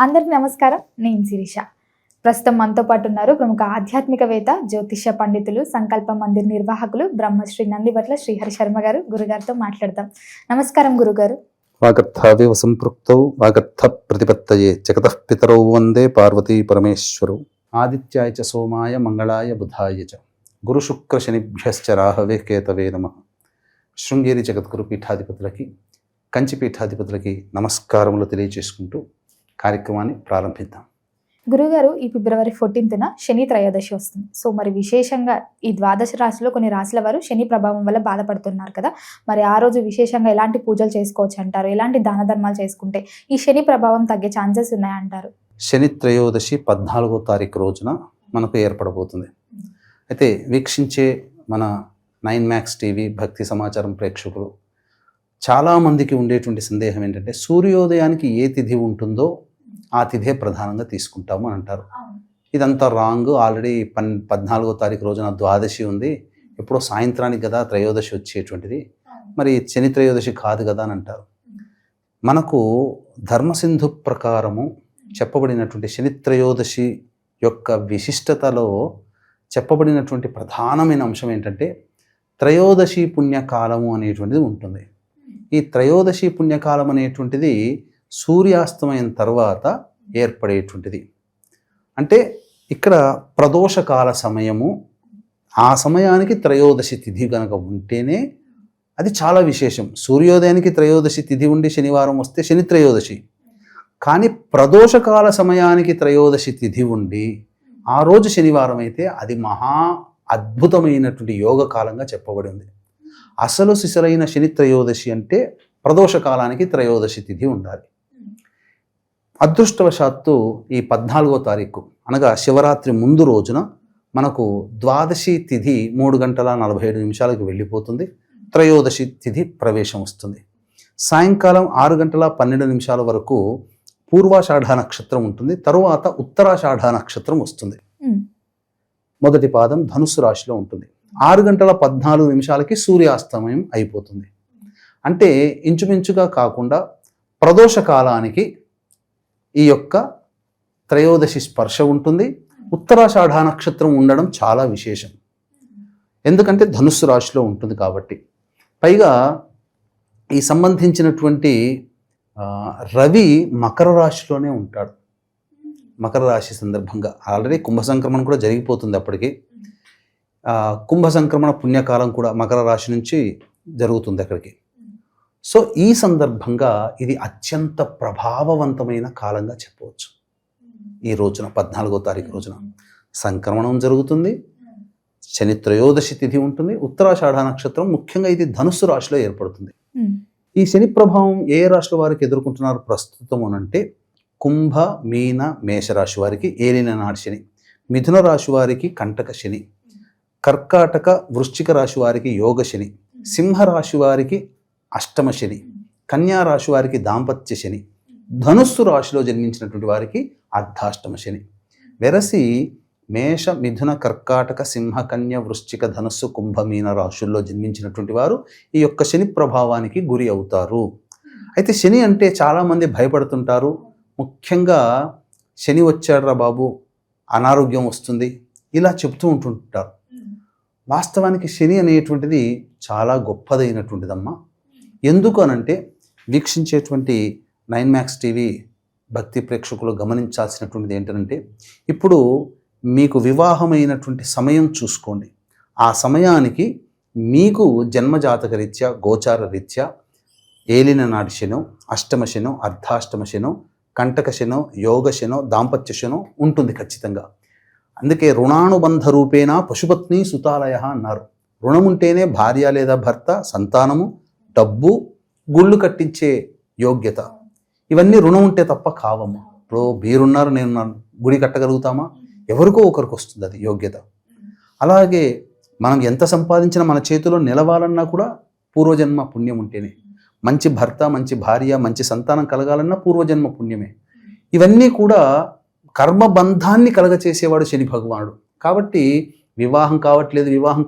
అందరికీ నమస్కారం. నేను శిరీష. ప్రస్తుతం మనతో పాటు ఉన్నారు ప్రముఖ ఆధ్యాత్మికవేత్త, జ్యోతిష్య పండితులు, సంకల్ప మందిర్ నిర్వాహకులు బ్రహ్మశ్రీ నందిబట్ల శ్రీహరి శర్మ గారు. గురుగారితో మాట్లాడదాం. నమస్కారం గురుగారు. వాగర్థావివ సంపృక్తౌ వాగర్థ ప్రతిపత్తయే జగతః పితరౌ వందే పార్వతీ పరమేశ్వరౌ. ఆదిత్యాయ చ సోమాయ మంగళాయ బుధాయ చ గురు శుక్ర శనిభ్యశ్చ రాహవే కేతవే నమః. శృంగేరి జగద్గురు పీఠాధిపతులకి, కంచి పీఠాధిపతులకి నమస్కారములు తెలియజేసుకుంటూ కార్యక్రమాన్ని ప్రారంభిద్దాం. గురుగారు, ఈ ఫిబ్రవరి 14న శని త్రయోదశి వస్తుంది. సో మరి విశేషంగా ఈ ద్వాదశ రాశిలో కొన్ని రాశుల వారు శని ప్రభావం వల్ల బాధపడుతున్నారు కదా. మరి ఆ రోజు విశేషంగా ఎలాంటి పూజలు చేసుకోవచ్చు అంటారు? ఎలాంటి దాన ధర్మాలు చేసుకుంటే ఈ శని ప్రభావం తగ్గే ఛాన్సెస్ ఉన్నాయంటారు? శని త్రయోదశి 14వ తారీఖు రోజున మనకు ఏర్పడబోతుంది. అయితే వీక్షించే మన 9 మ్యాక్స్ టీవీ భక్తి సమాచారం ప్రేక్షకులు చాలామందికి ఉండేటువంటి సందేహం ఏంటంటే, సూర్యోదయానికి ఏ తిథి ఉంటుందో ఆ తిథే ప్రధానంగా తీసుకుంటాము అని అంటారు. ఇదంతా రాంగ్. ఆల్రెడీ 14వ తారీఖు రోజున ద్వాదశి ఉంది, ఎప్పుడో సాయంత్రానికి కదా త్రయోదశి వచ్చేటువంటిది, మరి శని త్రయోదశి కాదు కదా అని అంటారు. మనకు ధర్మసింధు ప్రకారము చెప్పబడినటువంటి శని త్రయోదశి యొక్క విశిష్టతలో చెప్పబడినటువంటి ప్రధానమైన అంశం ఏంటంటే, త్రయోదశి పుణ్యకాలము అనేటువంటిది ఉంటుంది. ఈ త్రయోదశి పుణ్యకాలం అనేటువంటిది సూర్యాస్తమయం తర్వాత ఏర్పడేటువంటిది. అంటే ఇక్కడ ప్రదోషకాల సమయము, ఆ సమయానికి త్రయోదశి తిథి కనుక ఉంటేనే అది చాలా విశేషం. సూర్యోదయానికి త్రయోదశి తిథి ఉండి శనివారం వస్తే శని త్రయోదశి, కానీ ప్రదోషకాల సమయానికి త్రయోదశి తిథి ఉండి ఆ రోజు శనివారం అయితే అది మహా అద్భుతమైనటువంటి యోగకాలంగా చెప్పబడి ఉంది. అసలు సిసలైన శని త్రయోదశి అంటే ప్రదోషకాలానికి త్రయోదశి తిథి ఉండాలి. అదృష్టవశాత్తు ఈ 14వ తారీఖు అనగా శివరాత్రి ముందు రోజున మనకు ద్వాదశి తిథి 3:47 వెళ్ళిపోతుంది. త్రయోదశి తిథి ప్రవేశం వస్తుంది. సాయంకాలం 6:12 వరకు పూర్వాషాఢ నక్షత్రం ఉంటుంది. తరువాత ఉత్తరాషాఢ నక్షత్రం వస్తుంది. మొదటి పాదం ధనుస్సు రాశిలో ఉంటుంది. 6:14 సూర్యాస్తమయం అయిపోతుంది. అంటే ఇంచుమించుగా కాకుండా ప్రదోష కాలానికి ఈ యొక్క త్రయోదశి స్పర్శ ఉంటుంది. ఉత్తరాషాఢ నక్షత్రం ఉండడం చాలా విశేషం, ఎందుకంటే ధనుస్సు రాశిలో ఉంటుంది కాబట్టి. పైగా ఈ సంబంధించినటువంటి రవి మకర రాశిలోనే ఉంటాడు. మకర రాశి సందర్భంగా ఆల్రెడీ కుంభ సంక్రమణ కూడా జరిగిపోతుంది. అప్పటికి కుంభ సంక్రమణ పుణ్యకాలం కూడా మకర రాశి నుంచి జరుగుతుంది అక్కడికి. సో ఈ సందర్భంగా ఇది అత్యంత ప్రభావవంతమైన కాలంగా చెప్పవచ్చు. ఈ రోజున 14వ తారీఖు రోజున సంక్రమణం జరుగుతుంది, శని త్రయోదశి తిథి ఉంటుంది, ఉత్తరాషాఢ నక్షత్రం. ముఖ్యంగా ఇది ధనుస్సు రాశిలో ఏర్పడుతుంది. ఈ శని ప్రభావం ఏ రాశుల వారికి ఎదుర్కొంటున్నారు ప్రస్తుతం అనంటే, కుంభ, మీన, మేషరాశి వారికి ఏలిన నాటి శని, మిథున రాశి వారికి కంటక శని, కర్కాటక, వృశ్చిక రాశి వారికి యోగ శని, సింహరాశి వారికి అష్టమ శని, కన్యా రాశి వారికి దాంపత్య శని, ధనుస్సు రాశిలో జన్మించినటువంటి వారికి అర్ధాష్టమ శని. వెరసి మేష, మిథున, కర్కాటక, సింహ, కన్య, వృశ్చిక, ధనుస్సు, కుంభ, మీన రాశుల్లో జన్మించినటువంటి వారు ఈ యొక్క శని ప్రభావానికి గురి అవుతారు. అయితే శని అంటే చాలామంది భయపడుతుంటారు. ముఖ్యంగా శని వచ్చాడురా బాబు, అనారోగ్యం వస్తుంది, ఇలా చెప్తూ ఉంటుంటారు. వాస్తవానికి శని అనేటువంటిది చాలా గొప్పదైనటువంటిదమ్మా. ఎందుకు అనంటే, వీక్షించేటువంటి 9 మ్యాక్స్ టీవీ భక్తి ప్రేక్షకులు గమనించాల్సినటువంటిది ఏంటంటే, ఇప్పుడు మీకు వివాహమైనటువంటి సమయం చూసుకోండి. ఆ సమయానికి మీకు జన్మజాతక రీత్యా, గోచార రీత్యా ఏలిన నాటి శనో, అష్టమ శనో, అర్ధాష్టమ శనో, కంటక శనో, యోగ శనో, దాంపత్య శనో ఉంటుంది ఖచ్చితంగా. అందుకే రుణానుబంధ రూపేణ పశుపత్ని సుతాలయ అన్నారు. రుణం ఉంటేనే భార్య లేదా భర్త, సంతానము, డబ్బు, గుళ్ళు కట్టించే యోగ్యత. ఇవన్నీ రుణం ఉంటే తప్ప కావమ్మా. ఇప్పుడు మీరున్నారు, నేనున్నాను, గుడి కట్టగలుగుతామా? ఎవరికో ఒకరికి వస్తుంది అది యోగ్యత. అలాగే మనం ఎంత సంపాదించినా మన చేతిలో నిలవాలన్నా కూడా పూర్వజన్మ పుణ్యం ఉంటేనే. మంచి భర్త, మంచి భార్య, మంచి సంతానం కలగాలన్నా పూర్వజన్మ పుణ్యమే. ఇవన్నీ కూడా కర్మబంధాన్ని కలగచేసేవాడు శని భగవానుడు. కాబట్టి వివాహం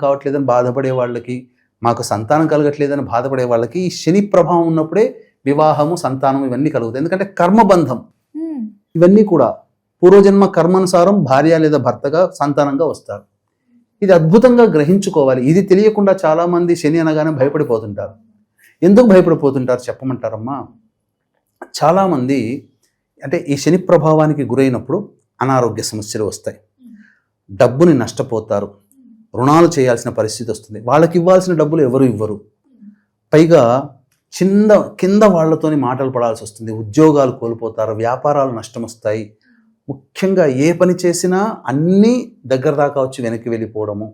కావట్లేదని బాధపడే వాళ్ళకి, మాకు సంతానం కలగట్లేదని బాధపడే వాళ్ళకి ఈ శని ప్రభావం ఉన్నప్పుడే వివాహము, సంతానం ఇవన్నీ కలుగుతాయి. ఎందుకంటే కర్మబంధం. ఇవన్నీ కూడా పూర్వజన్మ కర్మానుసారం భార్య లేదా భర్తగా సంతానంగా వస్తారు. ఇది అద్భుతంగా గ్రహించుకోవాలి. ఇది తెలియకుండా చాలామంది శని అనగానే భయపడిపోతుంటారు. ఎందుకు భయపడిపోతుంటారు చెప్పమంటారమ్మా? చాలామంది అంటే ఈ శని ప్రభావానికి గురైనప్పుడు అనారోగ్య సమస్యలు వస్తాయి, డబ్బుని నష్టపోతారు, రుణాలు చేయాల్సిన పరిస్థితి వస్తుంది, వాళ్ళకి ఇవ్వాల్సిన డబ్బులు ఎవరు ఇవ్వరు, పైగా కింద వాళ్ళతోని మాటలు పడాల్సి వస్తుంది, ఉద్యోగాలు కోల్పోతారు, వ్యాపారాలు నష్టం వస్తాయి. ముఖ్యంగా ఏ పని చేసినా అన్నీ దగ్గర దాకా వచ్చి వెనక్కి వెళ్ళిపోవడము,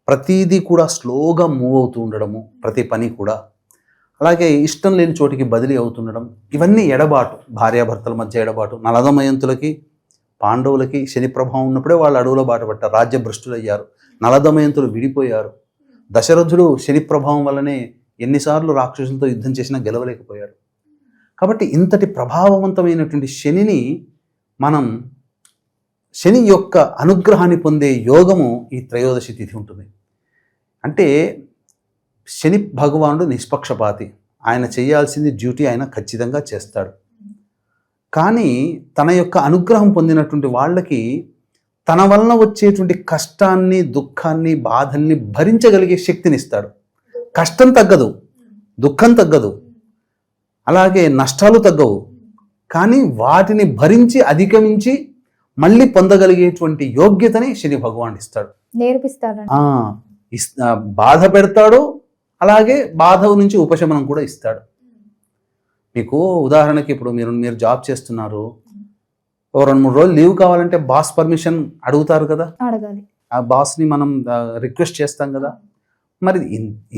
ప్రతిదీ కూడా స్లోగా మూవ్ అవుతూ ఉండడము, ప్రతి పని కూడా అలాగే ఇష్టం లేని చోటికి బదిలీ అవుతుండడం, ఇవన్నీ ఎడబాటు, భార్యాభర్తల మధ్య ఎడబాటు. నలదమయంతులకి పాండవులకి శని ప్రభావం ఉన్నప్పుడే వాళ్ళు అడవులో బాట పట్టారు, రాజ్యభ్రష్టులు అయ్యారు, నలదమయంతులు విడిపోయారు. దశరథుడు శని ప్రభావం వల్లనే ఎన్నిసార్లు రాక్షసులతో యుద్ధం చేసినా గెలవలేకపోయాడు. కాబట్టి ఇంతటి ప్రభావవంతమైనటువంటి శనిని మనం శని యొక్క అనుగ్రహాన్ని పొందే యోగము ఈ త్రయోదశి తిథి ఉంటుంది. అంటే శని భగవానుడు నిష్పక్షపాతి, ఆయన చేయాల్సింది డ్యూటీ ఆయన ఖచ్చితంగా చేస్తాడు. కానీ తన యొక్క అనుగ్రహం పొందినటువంటి వాళ్ళకి తన వలన వచ్చేటువంటి కష్టాన్ని, దుఃఖాన్ని, బాధల్ని భరించగలిగే శక్తిని ఇస్తాడు. కష్టం తగ్గదు, దుఃఖం తగ్గదు, అలాగే నష్టాలు తగ్గవు, కానీ వాటిని భరించి అధిగమించి మళ్ళీ పొందగలిగేటువంటి యోగ్యతని శని భగవాన్ ఇస్తాడు, నేర్పిస్తాడు. బాధ పెడతాడు, అలాగే బాధ నుంచి ఉపశమనం కూడా ఇస్తాడు. మీకు ఉదాహరణకి ఇప్పుడు మీరు జాబ్ చేస్తున్నారు, ఓ 2-3 రోజులు లీవ్ కావాలంటే బాస్ పర్మిషన్ అడుగుతారు కదా, అడగాలి. ఆ బాస్ని మనం రిక్వెస్ట్ చేస్తాం కదా. మరి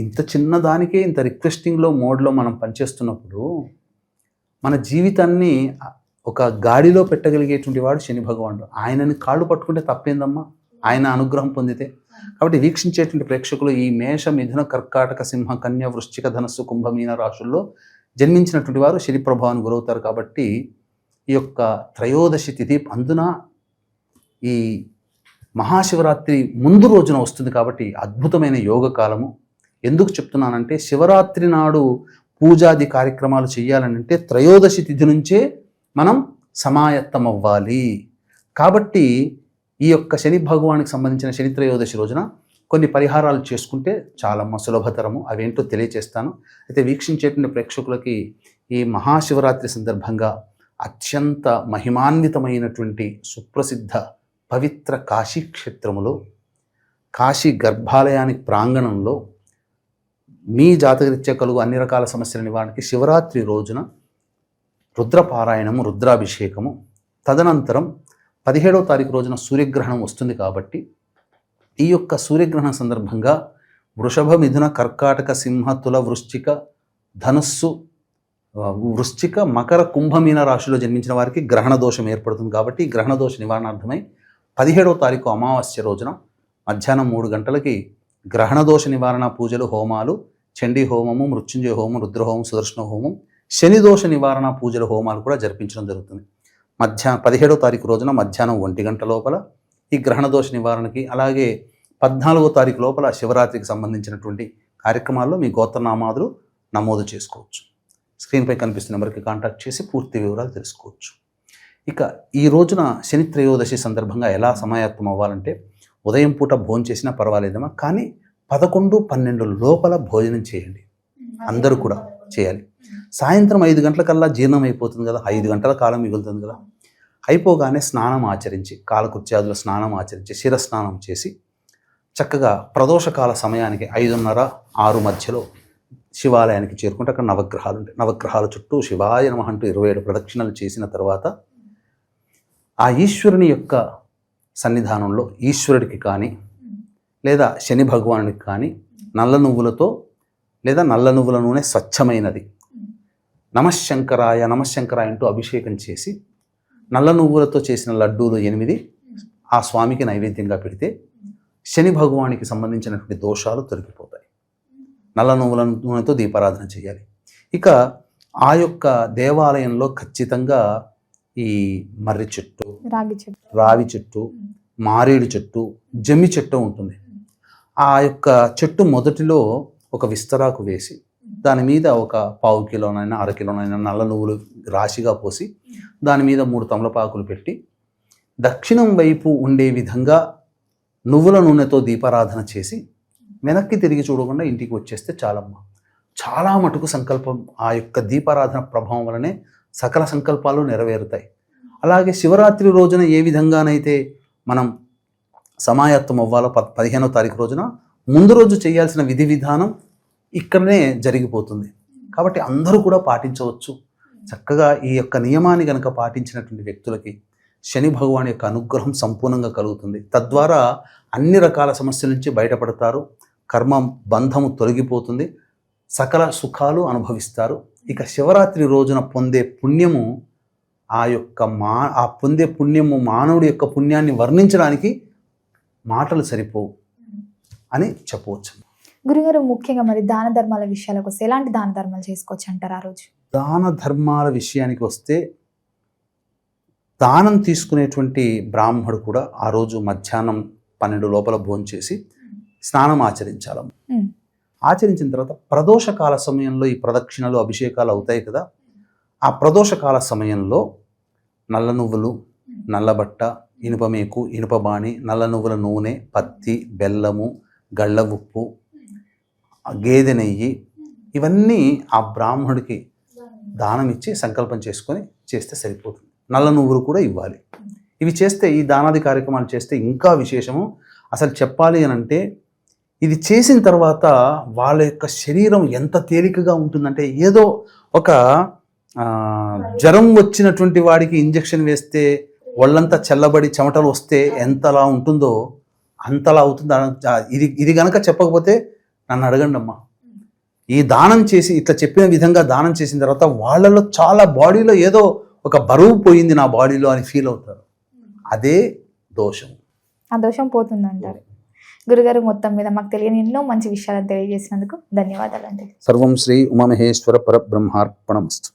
ఇంత చిన్న దానికే ఇంత రిక్వెస్టింగ్లో మోడ్లో మనం పనిచేస్తున్నప్పుడు మన జీవితాన్ని ఒక గాడిలో పెట్టగలిగేటువంటి వాడు శని భగవానుడు. ఆయనని కాళ్ళు పట్టుకుంటే తప్పేందమ్మా, ఆయన అనుగ్రహం పొందితే. కాబట్టి వీక్షించేటువంటి ప్రేక్షకులు ఈ మేష, మిథున, కర్కాటక, సింహ, కన్య, వృశ్చిక, ధనస్సు, కుంభ, మీన రాశుల్లో జన్మించినటువంటి వారు శని ప్రభావాన్ని గురవుతారు. కాబట్టి ఈ యొక్క త్రయోదశి తిథి అందున ఈ మహాశివరాత్రి ముందు రోజున వస్తుంది. కాబట్టి అద్భుతమైన యోగ కాలము. ఎందుకు చెప్తున్నానంటే శివరాత్రి నాడు పూజాది కార్యక్రమాలు చేయాలనంటే త్రయోదశి తిథి నుంచే మనం సమాయత్తం అవ్వాలి. కాబట్టి ఈ యొక్క శని భగవానికి సంబంధించిన శని త్రయోదశి రోజున కొన్ని పరిహారాలు చేసుకుంటే చాలా సులభతరము. అవేంటో తెలియచేస్తాను. అయితే వీక్షించేటువంటి ప్రేక్షకులకి ఈ మహాశివరాత్రి సందర్భంగా అత్యంత మహిమాన్వితమైనటువంటి సుప్రసిద్ధ పవిత్ర కాశీ క్షేత్రములో, కాశీ గర్భాలయానికి ప్రాంగణంలో మీ జాతకరీత్యా కలుగు అన్ని రకాల సమస్యల నివారణకి శివరాత్రి రోజున రుద్రపారాయణము, రుద్రాభిషేకము, తదనంతరం 17వ తారీఖు రోజున సూర్యగ్రహణం వస్తుంది. కాబట్టి ఈ యొక్క సూర్యగ్రహణం సందర్భంగా వృషభ, మిథున, కర్కాటక, సింహ, తుల, వృశ్చిక, ధనుస్సు, వృశ్చిక, మకర, కుంభమీన రాశిలో జన్మించిన వారికి గ్రహణ దోషం ఏర్పడుతుంది. కాబట్టి గ్రహణ దోష నివారణార్థమై 17వ తారీఖు అమావాస్య రోజున మధ్యాహ్నం 3 గంటలకి గ్రహణ దోష నివారణ పూజలు, హోమాలు, చండీ హోమము, మృత్యుంజయ హోమం, రుద్రహోమం, సుదర్శన హోమం, శని దోష నివారణ పూజల హోమాలు కూడా జరిపించడం జరుగుతుంది. 17వ తారీఖు రోజున మధ్యాహ్నం 1 గంట లోపల ఈ గ్రహణ దోష నివారణకి, అలాగే 14వ తారీఖు లోపల శివరాత్రికి సంబంధించినటువంటి కార్యక్రమాల్లో మీ గోత్రనామాదులు నమోదు చేసుకోవచ్చు. స్క్రీన్పై కనిపిస్తున్న నెంబర్కి కాంటాక్ట్ చేసి పూర్తి వివరాలు తెలుసుకోవచ్చు. ఇక ఈ రోజున శని త్రయోదశి సందర్భంగా ఎలా సమాయత్తం అవ్వాలంటే ఉదయం పూట భోజనం చేసినా పర్వాలేదమ్మా, కానీ 11-12 లోపల భోజనం చేయండి. అందరూ కూడా చేయాలి. సాయంత్రం 5 గంటలకల్లా జీర్ణం అయిపోతుంది కదా, 5 గంటల కాలం మిగులుతుంది కదా. అయిపోగానే స్నానం ఆచరించి, కాలకృత్యాదుల స్నానం ఆచరించి, శిరస్నానం చేసి చక్కగా ప్రదోషకాల సమయానికి 5:30-6 మధ్యలో శివాలయానికి చేరుకుంటే అక్కడ నవగ్రహాలు ఉంటాయి. నవగ్రహాల చుట్టూ శివాయ నమః అంటూ 27 ప్రదక్షిణలు చేసిన తర్వాత ఆ ఈశ్వరుని యొక్క సన్నిధానంలో ఈశ్వరుడికి కానీ లేదా శని భగవానుడికి కానీ నల్ల నువ్వులతో లేదా నల్ల నువ్వుల నూనె స్వచ్ఛమైనది నమఃశంకరాయ నమఃశంకరాయ అంటూ అభిషేకం చేసి నల్ల నువ్వులతో చేసిన లడ్డూలు 8 ఆ స్వామికి నైవేద్యంగా పెడితే శని భగవానికి సంబంధించినటువంటి దోషాలు తొలగిపోతాయి. నల్ల నువ్వుల నూనెతో దీపారాధన చేయాలి. ఇక ఆ యొక్క దేవాలయంలో ఖచ్చితంగా ఈ మర్రి చెట్టు, రావి చెట్టు, మారేడు చెట్టు, జమ్మి చెట్టు ఉంటుంది. ఆ యొక్క చెట్టు మొదటిలో ఒక విస్తరాకు వేసి దాని మీద ఒక 1/4 కిలోనైనా 1/2 కిలోనైనా నల్ల నువ్వులు రాశిగా పోసి దాని మీద 3 తమలపాకులు పెట్టి దక్షిణం వైపు ఉండే విధంగా నువ్వుల నూనెతో దీపారాధన చేసి వెనక్కి తిరిగి చూడకుండా ఇంటికి వచ్చేస్తే చాలమ్మా. చాలా మటుకు సంకల్పం ఆ యొక్క దీపారాధన ప్రభావం వలనే సకల సంకల్పాలు నెరవేరుతాయి. అలాగే శివరాత్రి రోజున ఏ విధంగానైతే మనం సమాయత్తం అవ్వాలో 15వ తారీఖు రోజున ముందు రోజు చేయాల్సిన విధి విధానం ఇక్కడనే జరిగిపోతుంది. కాబట్టి అందరూ కూడా పాటించవచ్చు. చక్కగా ఈ యొక్క నియమాన్ని కనుక పాటించినటువంటి వ్యక్తులకి శని భగవాన్ యొక్క అనుగ్రహం సంపూర్ణంగా కలుగుతుంది. తద్వారా అన్ని రకాల సమస్యల నుంచి బయటపడతారు. కర్మ బంధము తొలగిపోతుంది. సకల సుఖాలు అనుభవిస్తారు. ఇక శివరాత్రి రోజున పొందే పుణ్యము ఆ పొందే పుణ్యము మానవుడి యొక్క పుణ్యాన్ని వర్ణించడానికి మాటలు సరిపోవు అని చెప్పవచ్చు. గురుగారు, ముఖ్యంగా మరి దాన ధర్మాల విషయాలకు వస్తే ఎలాంటి దాన ధర్మాలు చేసుకోవచ్చు అంటారు ఆ రోజు? దాన ధర్మాల విషయానికి వస్తే దానం తీసుకునేటువంటి బ్రాహ్మడు కూడా ఆ రోజు మధ్యాహ్నం 12 లోపల భోంచేసి స్నానం ఆచరించాలి. ఆచరించిన తర్వాత ప్రదోషకాల సమయంలో ఈ ప్రదక్షిణలు అభిషేకాలు అవుతాయి కదా, ఆ ప్రదోషకాల సమయంలో నల్ల నువ్వులు, నల్లబట్ట, ఇనుపమేకు, ఇనుపబాణి, నల్ల నువ్వుల నూనె, పత్తి, బెల్లము, గళ్ళ ఉప్పు, గేదె నెయ్యి ఇవన్నీ ఆ బ్రాహ్మడికి దానం ఇచ్చి సంకల్పం చేసుకొని చేస్తే సరిపోతుంది. నల్ల నువ్వులు కూడా ఇవ్వాలి. ఇవి చేస్తే, ఈ దానాది కార్యక్రమాలు చేస్తే ఇంకా విశేషము. అసలు చెప్పాలి అని అంటే ఇది చేసిన తర్వాత వాళ్ళ యొక్క శరీరం ఎంత తేలికగా ఉంటుందంటే, ఏదో ఒక జ్వరం వచ్చినటువంటి వాడికి ఇంజెక్షన్ వేస్తే ఒళ్ళంతా చల్లబడి చెమటలు వస్తే ఎంతలా ఉంటుందో అంతలా అవుతుంది. ఇది గనక చెప్పకపోతే నన్ను అడగండి అమ్మా. ఈ దానం చేసి ఇట్లా చెప్పిన విధంగా దానం చేసిన తర్వాత వాళ్ళలో చాలా బాడీలో ఏదో ఒక బరువు పోయింది నా బాడీలో అని ఫీల్ అవుతారు. అదే దోషం. ఆ దోషం పోతుందంటారు. గురుగారు, మొత్తం మీద మాకు తెలియని ఎన్నో మంచి విషయాలను తెలియజేసినందుకు ధన్యవాదాలు అండి. సర్వం శ్రీ ఉమామహేశ్వర పరబ్రహ్మార్పణమస్తు.